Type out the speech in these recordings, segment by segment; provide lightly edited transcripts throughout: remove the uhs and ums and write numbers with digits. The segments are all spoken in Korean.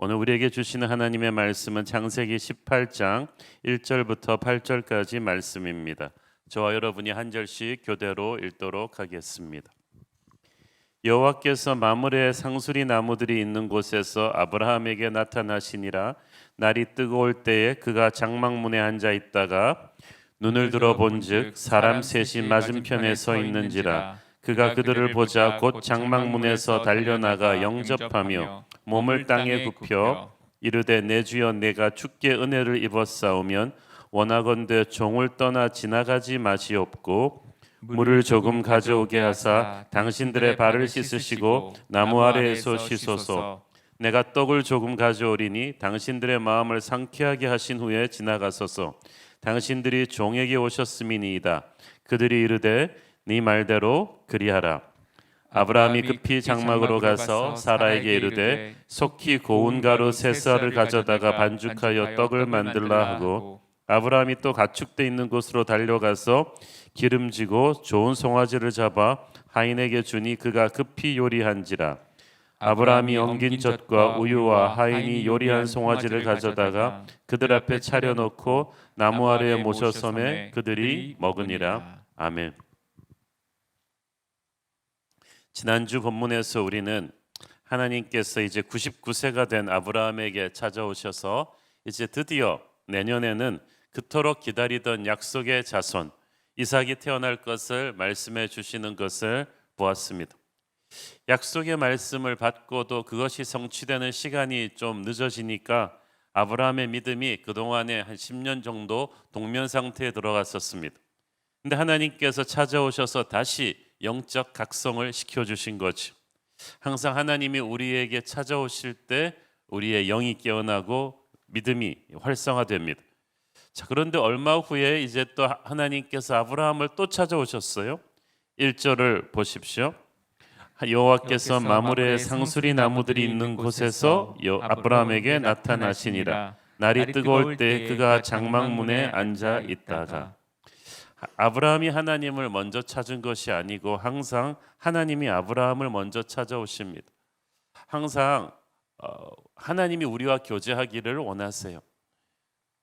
오늘 우리에게 주시는 하나님의 말씀은 창세기 18장 1절부터 8절까지 말씀입니다. 저와 여러분이 한 절씩 교대로 읽도록 하겠습니다. 여호와께서 마므레 상수리 나무들이 있는 곳에서 아브라함에게 나타나시니라. 날이 뜨거울 때에 그가 장막문에 앉아 있다가 눈을 들어 본즉 사람 셋이 맞은편에 서 있는지라. 그가 그들을 보자 곧 장막문에서 달려나가 영접하며 몸을 땅에 굽혀 이르되 내 주여 내가 주께 은혜를 입었사오면 원하건대 종을 떠나 지나가지 마시옵고 물을 조금 가져오게 하사 당신들의 발을 씻으시고 나무 아래에서 씻소서. 내가 떡을 조금 가져오리니 당신들의 마음을 상쾌하게 하신 후에 지나가소서. 당신들이 종에게 오셨음이니이다. 그들이 이르되 네 말대로 그리하라. 아브라함이 급히 장막으로 가서 사라에게 이르되 속히 고운 가루 세 쌀을 가져다가 반죽하여 떡을 만들라 하고, 아브라함이 또 가축대 있는 곳으로 달려가서 기름지고 좋은 송아지를 잡아 하인에게 주니 그가 급히 요리한지라. 아브라함이 엉긴 젖과 우유와 하인이 요리한 송아지를 가져다가 그들 앞에 차려놓고 나무 아래에 모셔섬에 그들이 먹으니라. 아멘. 지난주 본문에서 우리는 하나님께서 이제 99세가 된 아브라함에게 찾아오셔서 이제 드디어 내년에는 그토록 기다리던 약속의 자손 이삭이 태어날 것을 말씀해 주시는 것을 보았습니다. 약속의 말씀을 받고도 그것이 성취되는 시간이 좀 늦어지니까 아브라함의 믿음이 그동안에 한 10년 정도 동면 상태에 들어갔었습니다. 근데 하나님께서 찾아오셔서 다시 영적 각성을 시켜주신 거죠. 항상 하나님이 우리에게 찾아오실 때 우리의 영이 깨어나고 믿음이 활성화됩니다. 자, 그런데 얼마 후에 이제 또 하나님께서 아브라함을 또 찾아오셨어요. 1절을 보십시오. 여호와께서 마므레 상수리 나무들이 있는 곳에서 아브라함에게 나타나시니라. 날이 뜨거울 때 그가 장막문에 앉아 있다가. 아브라함이 하나님을 먼저 찾은 것이 아니고 항상 하나님이 아브라함을 먼저 찾아오십니다. 항상 하나님이 우리와 교제하기를 원하세요.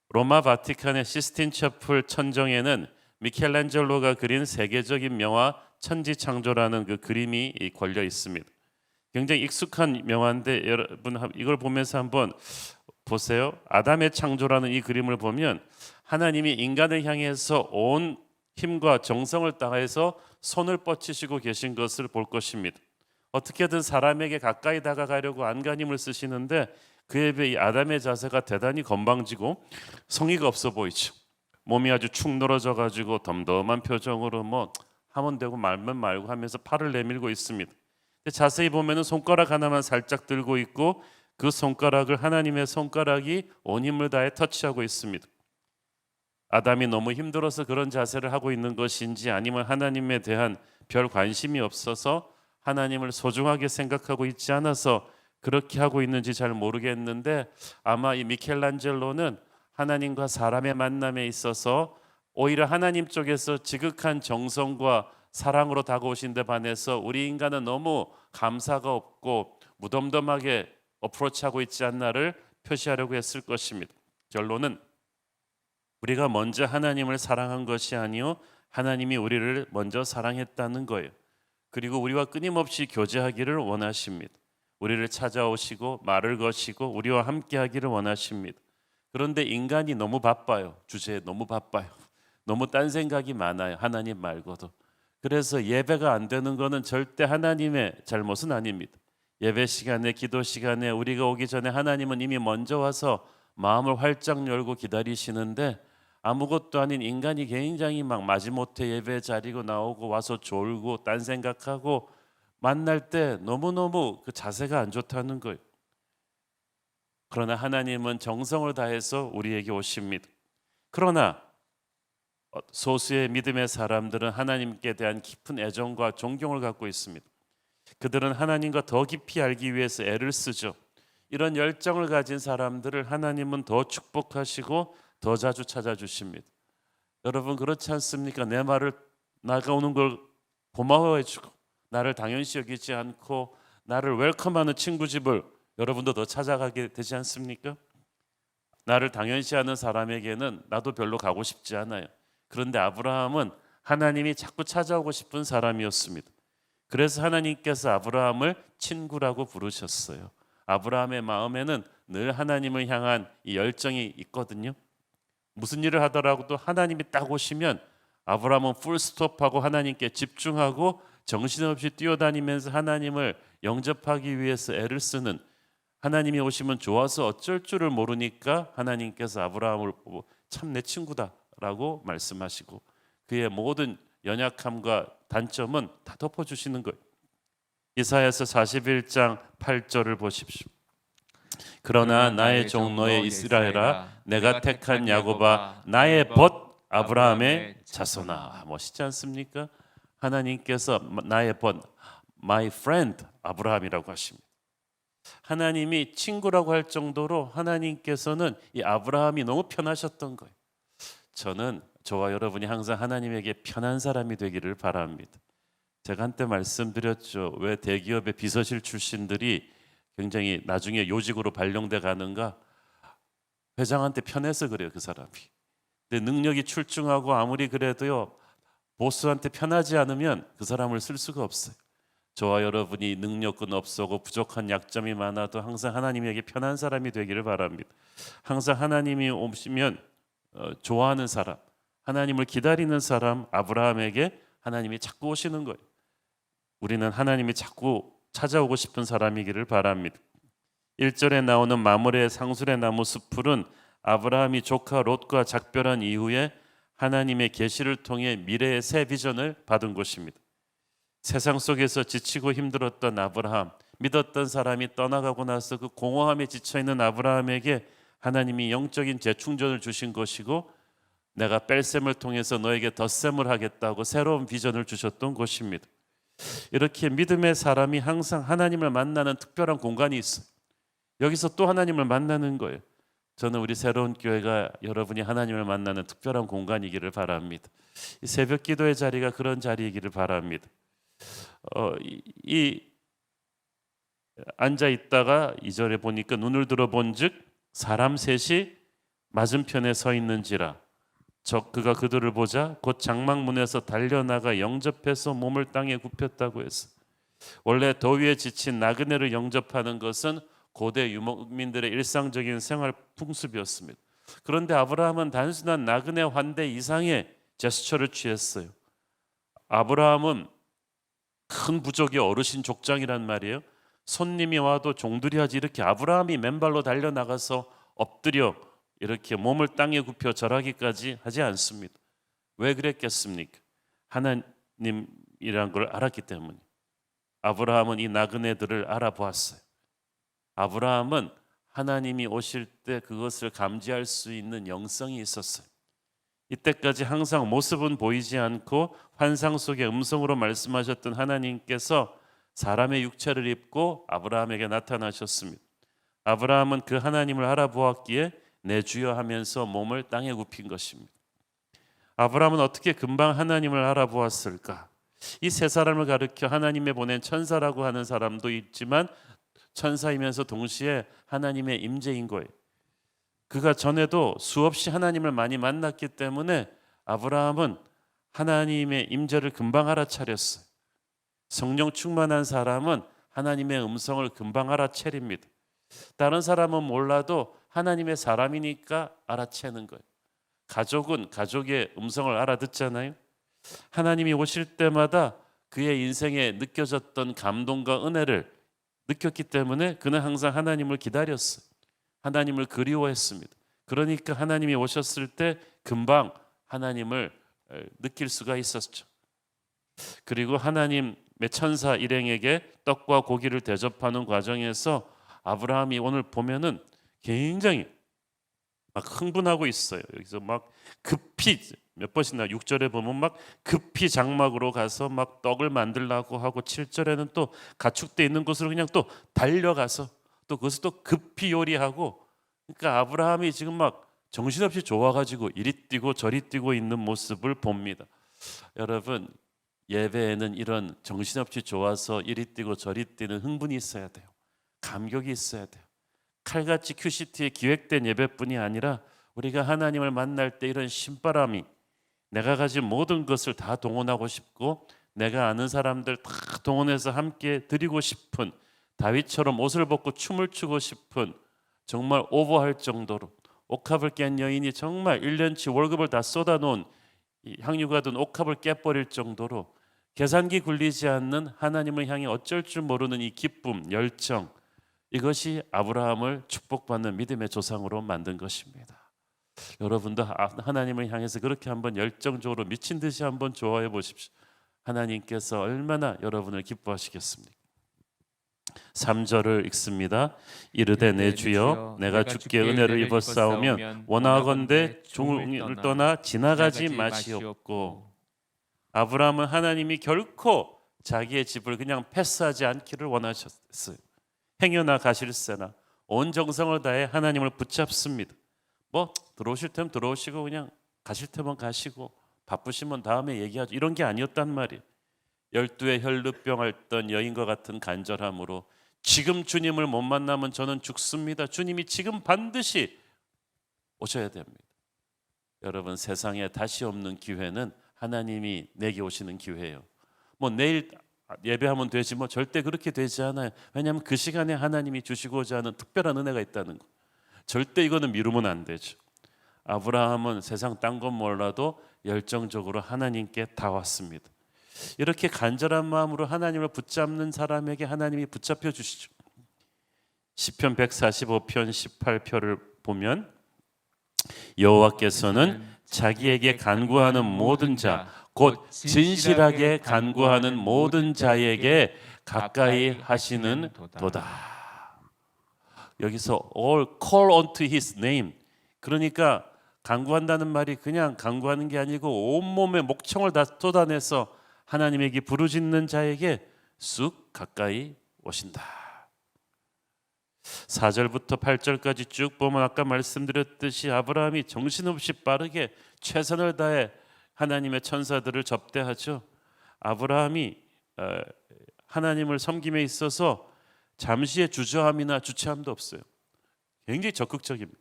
로마 바티칸의 시스틴 처플 천정에는 미켈란젤로가 그린 세계적인 명화 천지창조라는 그 그림이 걸려 있습니다. 굉장히 익숙한 명화인데 여러분 이걸 보면서 한번 보세요. 아담의 창조라는 이 그림을 보면 하나님이 인간을 향해서 온 힘과 정성을 다해서 손을 뻗치시고 계신 것을 볼 것입니다. 어떻게든 사람에게 가까이 다가가려고 안간힘을 쓰시는데 그에 비해 이 아담의 자세가 대단히 건방지고 성의가 없어 보이죠. 몸이 아주 축 늘어져 가지고 덤덤한 표정으로 뭐 하면 되고 말면 말고 하면서 팔을 내밀고 있습니다. 근데 자세히 보면은 손가락 하나만 살짝 들고 있고 그 손가락을 하나님의 손가락이 온 힘을 다해 터치하고 있습니다. 아담이 너무 힘들어서 그런 자세를 하고 있는 것인지 아니면 하나님에 대한 별 관심이 없어서 하나님을 소중하게 생각하고 있지 않아서 그렇게 하고 있는지 잘 모르겠는데 아마 이 미켈란젤로는 하나님과 사람의 만남에 있어서 오히려 하나님 쪽에서 지극한 정성과 사랑으로 다가오신 데 반해서 우리 인간은 너무 감사가 없고 무덤덤하게 어프로치하고 있지 않나를 표시하려고 했을 것입니다. 결론은 우리가 먼저 하나님을 사랑한 것이 아니요 하나님이 우리를 먼저 사랑했다는 거예요. 그리고 우리와 끊임없이 교제하기를 원하십니다. 우리를 찾아오시고 말을 거시고 우리와 함께하기를 원하십니다. 그런데 인간이 너무 바빠요. 주제에 너무 바빠요. 너무 딴 생각이 많아요. 하나님 말고도. 그래서 예배가 안 되는 것은 절대 하나님의 잘못은 아닙니다. 예배 시간에 기도 시간에 우리가 오기 전에 하나님은 이미 먼저 와서 마음을 활짝 열고 기다리시는데 아무것도 아닌 인간이 굉장히 막 마지못해 예배 자리고 나오고 와서 졸고 딴 생각하고 만날 때 너무너무 그 자세가 안 좋다는 거예요. 그러나 하나님은 정성을 다해서 우리에게 오십니다. 그러나 소수의 믿음의 사람들은 하나님께 대한 깊은 애정과 존경을 갖고 있습니다. 그들은 하나님과 더 깊이 알기 위해서 애를 쓰죠. 이런 열정을 가진 사람들을 하나님은 더 축복하시고 더 자주 찾아주십니다. 여러분 그렇지 않습니까? 내 말을 나가오는 걸 고마워해주고 나를 당연시 여기지 않고 나를 웰컴하는 친구 집을 여러분도 더 찾아가게 되지 않습니까? 나를 당연시하는 사람에게는 나도 별로 가고 싶지 않아요. 그런데 아브라함은 하나님이 자꾸 찾아오고 싶은 사람이었습니다. 그래서 하나님께서 아브라함을 친구라고 부르셨어요. 아브라함의 마음에는 늘 하나님을 향한 이 열정이 있거든요. 무슨 일을 하더라도 하나님이 딱 오시면 아브라함은 풀스톱하고 하나님께 집중하고 정신없이 뛰어다니면서 하나님을 영접하기 위해서 애를 쓰는, 하나님이 오시면 좋아서 어쩔 줄을 모르니까 하나님께서 아브라함을 보고 참 내 친구다라고 말씀하시고 그의 모든 연약함과 단점은 다 덮어주시는 거예요. 이사야서 41장 8절을 보십시오. 그러나 나의 종 너의 이스라엘아, 내가 택한 야곱아, 나의 벗 아브라함의 자손아. 멋있지 않습니까? 하나님께서 나의 벗, my friend 아브라함이라고 하십니다. 하나님이 친구라고 할 정도로 하나님께서는 이 아브라함이 너무 편하셨던 거예요. 저와 여러분이 항상 하나님에게 편한 사람이 되기를 바랍니다. 제가 한때 말씀드렸죠. 왜 대기업의 비서실 출신들이 굉장히 나중에 요직으로 발령돼 가는가? 회장한테 편해서 그래요, 그 사람이. 근데 능력이 출중하고 아무리 그래도요, 보스한테 편하지 않으면 그 사람을 쓸 수가 없어요. 저와 여러분이 능력은 없어고 부족한 약점이 많아도 항상 하나님에게 편한 사람이 되기를 바랍니다. 항상 하나님이 오시면 좋아하는 사람, 하나님을 기다리는 사람, 아브라함에게 하나님이 자꾸 오시는 거예요. 우리는 하나님이 자꾸 찾아오고 싶은 사람이기를 바랍니다. 1절에 나오는 마므레 상술의 나무 숲풀은 아브라함이 조카 롯과 작별한 이후에 하나님의 계시를 통해 미래의 새 비전을 받은 곳입니다. 세상 속에서 지치고 힘들었던 아브라함, 믿었던 사람이 떠나가고 나서 그 공허함에 지쳐있는 아브라함에게 하나님이 영적인 재충전을 주신 것이고, 내가 뺄셈을 통해서 너에게 덧셈을 하겠다고 새로운 비전을 주셨던 곳입니다. 이렇게 믿음의 사람이 항상 하나님을 만나는 특별한 공간이 있어요. 여기서 또 하나님을 만나는 거예요. 저는 우리 새로운 교회가 여러분이 하나님을 만나는 특별한 공간이기를 바랍니다. 이 새벽 기도의 자리가 그런 자리이기를 바랍니다. 이 앉아 있다가 2절에 보니까 눈을 들어 본즉 사람 셋이 맞은편에 서 있는지라 그가 그들을 보자 곧 장막문에서 달려나가 영접해서 몸을 땅에 굽혔다고 했어. 원래 더위에 지친 나그네를 영접하는 것은 고대 유목민들의 일상적인 생활 풍습이었습니다. 그런데 아브라함은 단순한 나그네 환대 이상의 제스처를 취했어요. 아브라함은 큰 부족의 어르신 족장이란 말이에요. 손님이 와도 종들이 하지 이렇게 아브라함이 맨발로 달려나가서 엎드려 이렇게 몸을 땅에 굽혀 절하기까지 하지 않습니다. 왜 그랬겠습니까? 하나님이란 걸 알았기 때문에. 아브라함은 이 나그네들을 알아보았어요. 아브라함은 하나님이 오실 때 그것을 감지할 수 있는 영성이 있었어요. 이때까지 항상 모습은 보이지 않고 환상 속의 음성으로 말씀하셨던 하나님께서 사람의 육체를 입고 아브라함에게 나타나셨습니다. 아브라함은 그 하나님을 알아보았기에 내 주여 하면서 몸을 땅에 굽힌 것입니다. 아브라함은 어떻게 금방 하나님을 알아보았을까? 이 세 사람을 가리켜 하나님의 보낸 천사라고 하는 사람도 있지만 천사이면서 동시에 하나님의 임재인 거예요. 그가 전에도 수없이 하나님을 많이 만났기 때문에 아브라함은 하나님의 임재를 금방 알아차렸어요. 성령 충만한 사람은 하나님의 음성을 금방 알아채립니다. 다른 사람은 몰라도 하나님의 사람이니까 알아채는 거예요. 가족은 가족의 음성을 알아듣잖아요. 하나님이 오실 때마다 그의 인생에 느껴졌던 감동과 은혜를 느꼈기 때문에 그는 항상 하나님을 기다렸어요. 하나님을 그리워했습니다. 그러니까 하나님이 오셨을 때 금방 하나님을 느낄 수가 있었죠. 그리고 하나님의 천사 일행에게 떡과 고기를 대접하는 과정에서 아브라함이 오늘 보면은 굉장히 막 흥분하고 있어요. 여기서 막 급히 몇 번이나 6절에 보면 막 급히 장막으로 가서 막 떡을 만들라고 하고 7절에는 또 가축대 있는 곳으로 그냥 또 달려가서 또 그것을 또 급히 요리하고, 그러니까 아브라함이 지금 막 정신없이 좋아가지고 이리 뛰고 저리 뛰고 있는 모습을 봅니다. 여러분, 예배에는 이런 정신없이 좋아서 이리 뛰고 저리 뛰는 흥분이 있어야 돼요. 감격이 있어야 돼요. 칼같이 큐시티에 기획된 예배뿐이 아니라 우리가 하나님을 만날 때 이런 신바람이 내가 가진 모든 것을 다 동원하고 싶고 내가 아는 사람들 다 동원해서 함께 드리고 싶은 다윗처럼 옷을 벗고 춤을 추고 싶은 정말 오버할 정도로 옥합을 깬 여인이 정말 1년치 월급을 다 쏟아놓은 향유가 든 옥합을 깨버릴 정도로 계산기 굴리지 않는 하나님을 향해 어쩔 줄 모르는 이 기쁨, 열정, 이것이 아브라함을 축복받는 믿음의 조상으로 만든 것입니다. 여러분도 하나님을 향해서 그렇게 한번 열정적으로 미친 듯이 한번 좋아해 보십시오. 하나님께서 얼마나 여러분을 기뻐하시겠습니까? 3절을 읽습니다. 이르되 내 주여 내가 주께 은혜를 입어 싸우면 원하건대 종을 떠나 지나가지 마시옵고. 아브라함은 하나님이 결코 자기의 집을 그냥 패스하지 않기를 원하셨어요. 행여나 가실새나 온 정성을 다해 하나님을 붙잡습니다. 뭐 들어오실 테면 들어오시고 그냥 가실 테면 가시고 바쁘시면 다음에 얘기하죠. 이런 게 아니었단 말이에요. 12의 혈루병 앓던 여인과 같은 간절함으로 지금 주님을 못 만나면 저는 죽습니다. 주님이 지금 반드시 오셔야 됩니다. 여러분, 세상에 다시 없는 기회는 하나님이 내게 오시는 기회예요. 뭐 내일 예배하면 되지 뭐 절대 그렇게 되지 않아요. 왜냐하면 그 시간에 하나님이 주시고자 하는 특별한 은혜가 있다는 거. 절대 이거는 미루면 안 되죠. 아브라함은 세상 딴 건 몰라도 열정적으로 하나님께 다 왔습니다. 이렇게 간절한 마음으로 하나님을 붙잡는 사람에게 하나님이 붙잡혀 주시죠. 시편 145편 18표를 보면 여호와께서는 자기에게 간구하는 모든 자, 곧 진실하게 간구하는 모든 자에게 가까이 하시는 도다. 여기서 all call unto his name, 그러니까 간구한다는 말이 그냥 간구하는 게 아니고 온몸에 목청을 다 쏟아내서 하나님에게 부르짖는 자에게 쑥 가까이 오신다. 4절부터 8절까지 쭉 보면 아까 말씀드렸듯이 아브라함이 정신없이 빠르게 최선을 다해 하나님의 천사들을 접대하죠. 아브라함이 하나님을 섬김에 있어서 잠시의 주저함이나 주체함도 없어요. 굉장히 적극적입니다.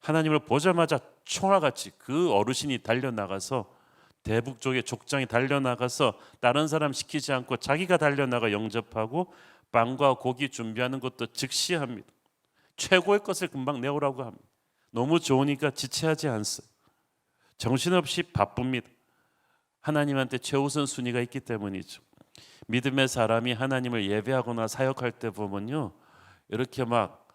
하나님을 보자마자 총알같이 그 어르신이 달려나가서 대북쪽의 족장이 달려나가서 다른 사람 시키지 않고 자기가 달려나가 영접하고 빵과 고기 준비하는 것도 즉시 합니다. 최고의 것을 금방 내오라고 합니다. 너무 좋으니까 지체하지 않습니다. 정신없이 바쁩니다. 하나님한테 최우선 순위가 있기 때문이죠. 믿음의 사람이 하나님을 예배하거나 사역할 때 보면요, 이렇게 막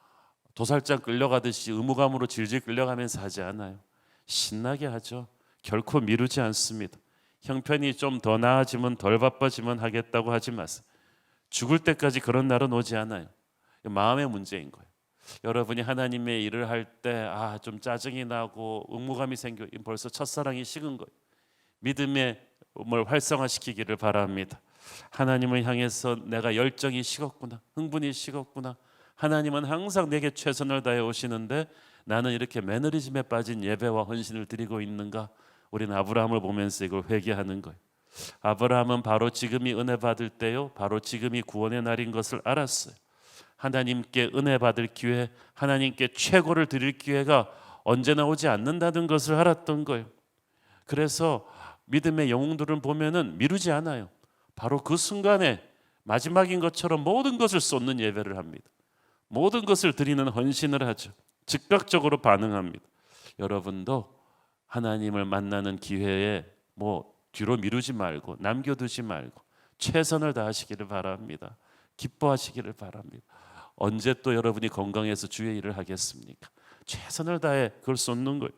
도살장 끌려가듯이 의무감으로 질질 끌려가면서 하지 않아요. 신나게 하죠. 결코 미루지 않습니다. 형편이 좀 더 나아지면 덜 바빠지면 하겠다고 하지 마세요. 죽을 때까지 그런 날은 오지 않아요. 마음의 문제인 거예요. 여러분이 하나님의 일을 할 때 좀 짜증이 나고 의무감이 생겨, 벌써 첫사랑이 식은 거예요. 믿음의 뭘 활성화시키기를 바랍니다. 하나님을 향해서 내가 열정이 식었구나, 흥분이 식었구나. 하나님은 항상 내게 최선을 다해 오시는데 나는 이렇게 매너리즘에 빠진 예배와 헌신을 드리고 있는가? 우리는 아브라함을 보면서 이걸 회개하는 거예요. 아브라함은 바로 지금이 은혜 받을 때요, 바로 지금이 구원의 날인 것을 알았어요. 하나님께 은혜 받을 기회, 하나님께 최고를 드릴 기회가 언제나 오지 않는다는 것을 알았던 거예요. 그래서 믿음의 영웅들을 보면은 미루지 않아요. 바로 그 순간에 마지막인 것처럼 모든 것을 쏟는 예배를 합니다. 모든 것을 드리는 헌신을 하죠. 즉각적으로 반응합니다. 여러분도 하나님을 만나는 기회에 뒤로 미루지 말고 남겨두지 말고 최선을 다하시기를 바랍니다. 기뻐하시기를 바랍니다. 언제 또 여러분이 건강해서 주의 일을 하겠습니까? 최선을 다해 그걸 쏟는 거예요.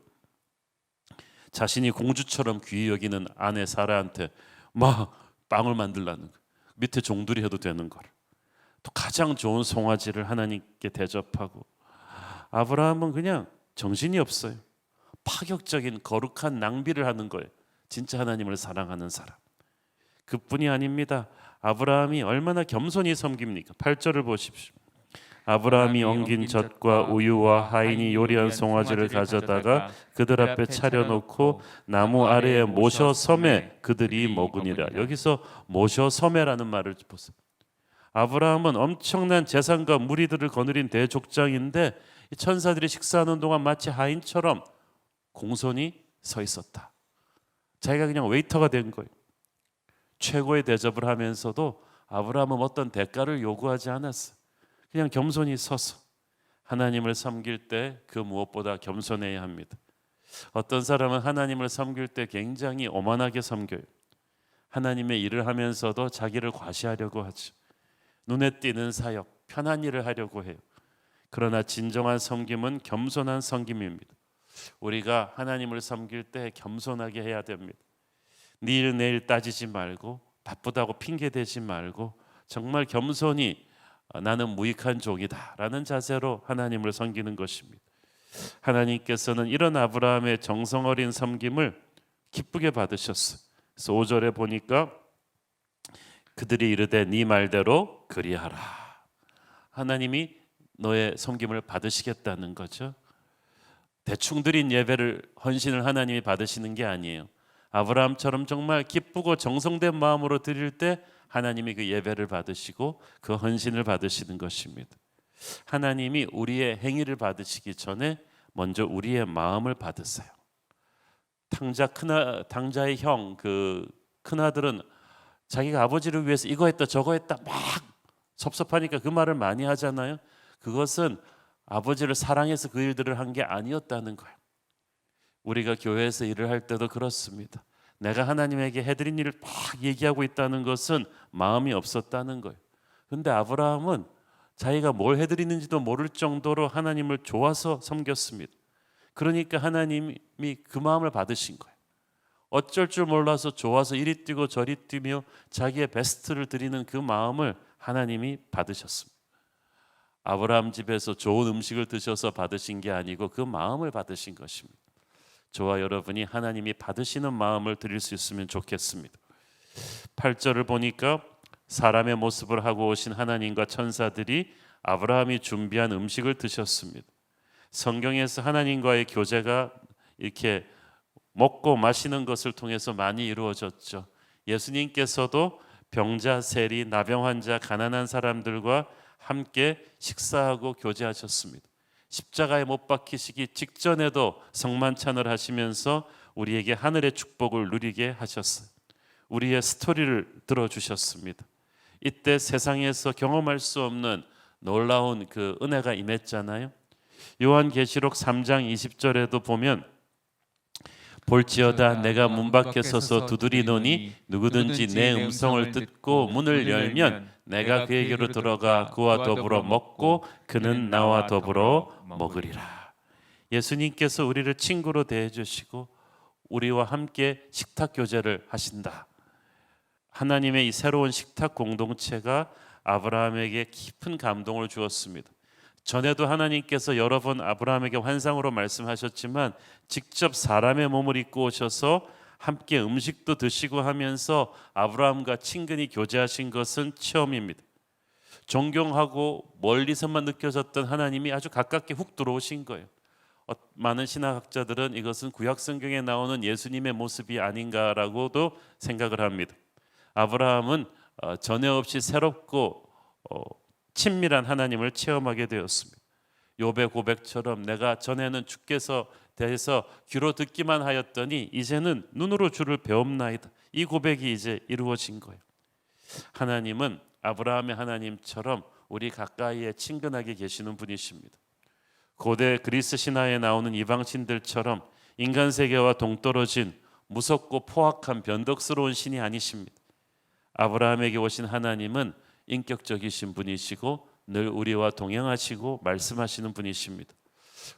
자신이 공주처럼 귀히 여기는 아내 사라한테 막 빵을 만들라는 거예요. 밑에 종들이 해도 되는 거를. 또 가장 좋은 송아지를 하나님께 대접하고. 아브라함은 그냥 정신이 없어요. 파격적인 거룩한 낭비를 하는 거예요. 진짜 하나님을 사랑하는 사람. 그뿐이 아닙니다. 아브라함이 얼마나 겸손히 섬깁니까? 8절을 보십시오. 아브라함이 엉긴 젖과 우유와 하인이 요리한 송아지를 가져다가 그들 앞에 차려놓고 나무 아래에 모셔 섬에 그들이 먹으니라. 여기서 모셔 섬에라는 말을 보세요. 아브라함은 엄청난 재산과 무리들을 거느린 대족장인데 이 천사들이 식사하는 동안 마치 하인처럼 공손히 서 있었다. 자기가 그냥 웨이터가 된 거예요. 최고의 대접을 하면서도 아브라함은 어떤 대가를 요구하지 않았어요. 그냥 겸손히 서서 하나님을 섬길 때 그 무엇보다 겸손해야 합니다. 어떤 사람은 하나님을 섬길 때 굉장히 오만하게 섬겨요. 하나님의 일을 하면서도 자기를 과시하려고 하죠. 눈에 띄는 사역, 편한 일을 하려고 해요. 그러나 진정한 섬김은 겸손한 섬김입니다. 우리가 하나님을 섬길 때 겸손하게 해야 됩니다. 일 내일 따지지 말고 바쁘다고 핑계대지 말고 정말 겸손히 나는 무익한 종이다 라는 자세로 하나님을 섬기는 것입니다. 하나님께서는 이런 아브라함의 정성 어린 섬김을 기쁘게 받으셨어요. 그래서 5절에 보니까 그들이 이르되 네 말대로 그리하라. 하나님이 너의 섬김을 받으시겠다는 거죠. 대충 드린 예배를 헌신을 하나님이 받으시는 게 아니에요. 아브라함처럼 정말 기쁘고 정성된 마음으로 드릴 때 하나님이 그 예배를 받으시고 그 헌신을 받으시는 것입니다. 하나님이 우리의 행위를 받으시기 전에 먼저 우리의 마음을 받으세요. 당자의 형, 그 큰아들은 자기가 아버지를 위해서 이거 했다 저거 했다 막 섭섭하니까 그 말을 많이 하잖아요. 그것은 아버지를 사랑해서 그 일들을 한 게 아니었다는 거예요. 우리가 교회에서 일을 할 때도 그렇습니다. 내가 하나님에게 해드린 일을 막 얘기하고 있다는 것은 마음이 없었다는 거예요. 그런데 아브라함은 자기가 뭘 해드리는지도 모를 정도로 하나님을 좋아서 섬겼습니다. 그러니까 하나님이 그 마음을 받으신 거예요. 어쩔 줄 몰라서 좋아서 이리 뛰고 저리 뛰며 자기의 베스트를 드리는 그 마음을 하나님이 받으셨습니다. 아브라함 집에서 좋은 음식을 드셔서 받으신 게 아니고 그 마음을 받으신 것입니다. 저와 여러분이 하나님이 받으시는 마음을 드릴 수 있으면 좋겠습니다. 8절을 보니까 사람의 모습을 하고 오신 하나님과 천사들이 아브라함이 준비한 음식을 드셨습니다. 성경에서 하나님과의 교제가 이렇게 먹고 마시는 것을 통해서 많이 이루어졌죠. 예수님께서도 병자, 세리, 나병 환자, 가난한 사람들과 함께 식사하고 교제하셨습니다. 십자가에 못 박히시기 직전에도 성만찬을 하시면서 우리에게 하늘의 축복을 누리게 하셨어요. 우리의 스토리를 들어주셨습니다. 이때 세상에서 경험할 수 없는 놀라운 그 은혜가 임했잖아요. 요한계시록 3장 20절에도 보면 볼지어다 내가 문 밖에 서서 두드리노니 누구든지 내 음성을 듣고 문을 열면 내가 그에게로 들어가 그와 더불어 먹고 그는 나와 더불어 먹으리라. 예수님께서 우리를 친구로 대해주시고 우리와 함께 식탁 교제를 하신다. 하나님의 이 새로운 식탁 공동체가 아브라함에게 깊은 감동을 주었습니다. 전에도 하나님께서 여러 번 아브라함에게 환상으로 말씀하셨지만 직접 사람의 몸을 입고 오셔서 함께 음식도 드시고 하면서 아브라함과 친근히 교제하신 것은 처음입니다. 존경하고 멀리서만 느껴졌던 하나님이 아주 가깝게 훅 들어오신 거예요. 많은 신학학자들은 이것은 구약 성경에 나오는 예수님의 모습이 아닌가라고도 생각을 합니다. 아브라함은 전에 없이 새롭고 친밀한 하나님을 체험하게 되었습니다. 욥의 고백처럼 내가 전에는 주께서 대해서 귀로 듣기만 하였더니 이제는 눈으로 주를 배움나이다. 이 고백이 이제 이루어진 거예요. 하나님은 아브라함의 하나님처럼 우리 가까이에 친근하게 계시는 분이십니다. 고대 그리스 신화에 나오는 이방신들처럼 인간 세계와 동떨어진 무섭고 포악한 변덕스러운 신이 아니십니다. 아브라함에게 오신 하나님은 인격적이신 분이시고 늘 우리와 동행하시고 말씀하시는 분이십니다.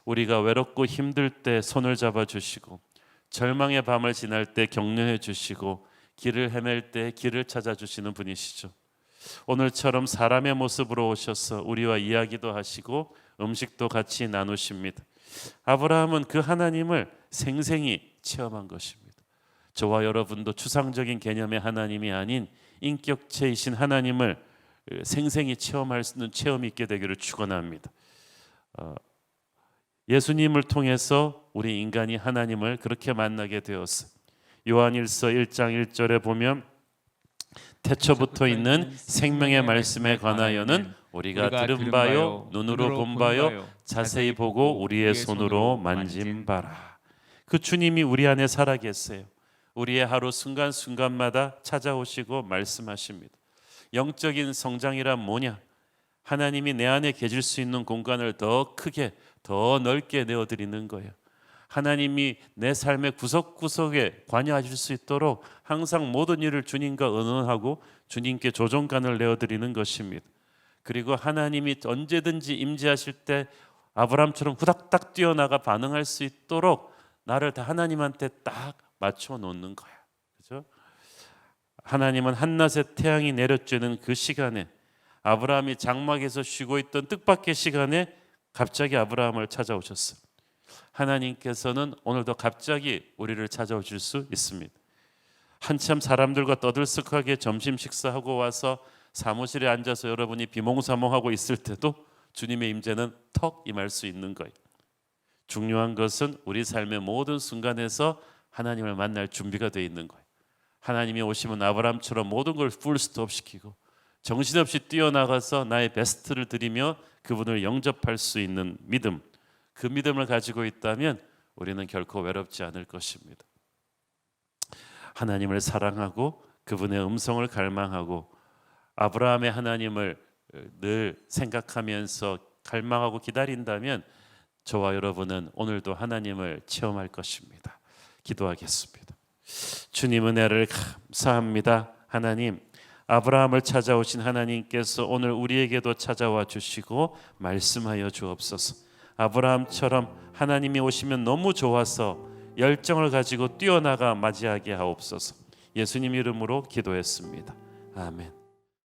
우리가 외롭고 힘들 때 손을 잡아주시고 절망의 밤을 지날 때 격려해 주시고 길을 헤맬 때 길을 찾아주시는 분이시죠. 오늘처럼 사람의 모습으로 오셔서 우리와 이야기도 하시고 음식도 같이 나누십니다. 아브라함은 그 하나님을 생생히 체험한 것입니다. 저와 여러분도 추상적인 개념의 하나님이 아닌 인격체이신 하나님을 생생히 체험할 수 있는 체험이 있게 되기를 축원합니다. 예수님을 통해서 우리 인간이 하나님을 그렇게 만나게 되었어요. 요한일서 1장 1절에 보면 태초부터 있는 생명의 말씀에 관하여는 우리가 들은 바요 눈으로 본 바요 자세히 보고 우리의 손으로 만진 바라. 그 주님이 우리 안에 살아 계세요. 우리의 하루 순간순간마다 찾아오시고 말씀하십니다. 영적인 성장이란 뭐냐? 하나님이 내 안에 계실 수 있는 공간을 더 크게 더 넓게 내어드리는 거예요. 하나님이 내 삶의 구석구석에 관여하실 수 있도록 항상 모든 일을 주님과 의논하고 주님께 조정관을 내어드리는 것입니다. 그리고 하나님이 언제든지 임재하실 때 아브라함처럼 후닥닥 뛰어나가 반응할 수 있도록 나를 다 하나님한테 딱 맞춰 놓는 거야. 그죠? 하나님은 한낮에 태양이 내려쬐는 그 시간에 아브라함이 장막에서 쉬고 있던 뜻밖의 시간에 갑자기 아브라함을 찾아오셨어요. 하나님께서는 오늘도 갑자기 우리를 찾아오실 수 있습니다. 한참 사람들과 떠들썩하게 점심 식사하고 와서 사무실에 앉아서 여러분이 비몽사몽하고 있을 때도 주님의 임재는 턱 임할 수 있는 거예요. 중요한 것은 우리 삶의 모든 순간에서 하나님을 만날 준비가 되어 있는 거예요. 하나님이 오시면 아브라함처럼 모든 걸 풀스톱 시키고 정신없이 뛰어나가서 나의 베스트를 드리며 그분을 영접할 수 있는 믿음, 그 믿음을 가지고 있다면 우리는 결코 외롭지 않을 것입니다. 하나님을 사랑하고 그분의 음성을 갈망하고 아브라함의 하나님을 늘 생각하면서 갈망하고 기다린다면 저와 여러분은 오늘도 하나님을 체험할 것입니다. 기도하겠습니다. 주님 은혜를 감사합니다. 하나님, 아브라함을 찾아오신 하나님께서 오늘 우리에게도 찾아와 주시고 말씀하여 주옵소서. 아브라함처럼 하나님이 오시면 너무 좋아서 열정을 가지고 뛰어나가 맞이하게 하옵소서. 예수님 이름으로 기도했습니다. 아멘.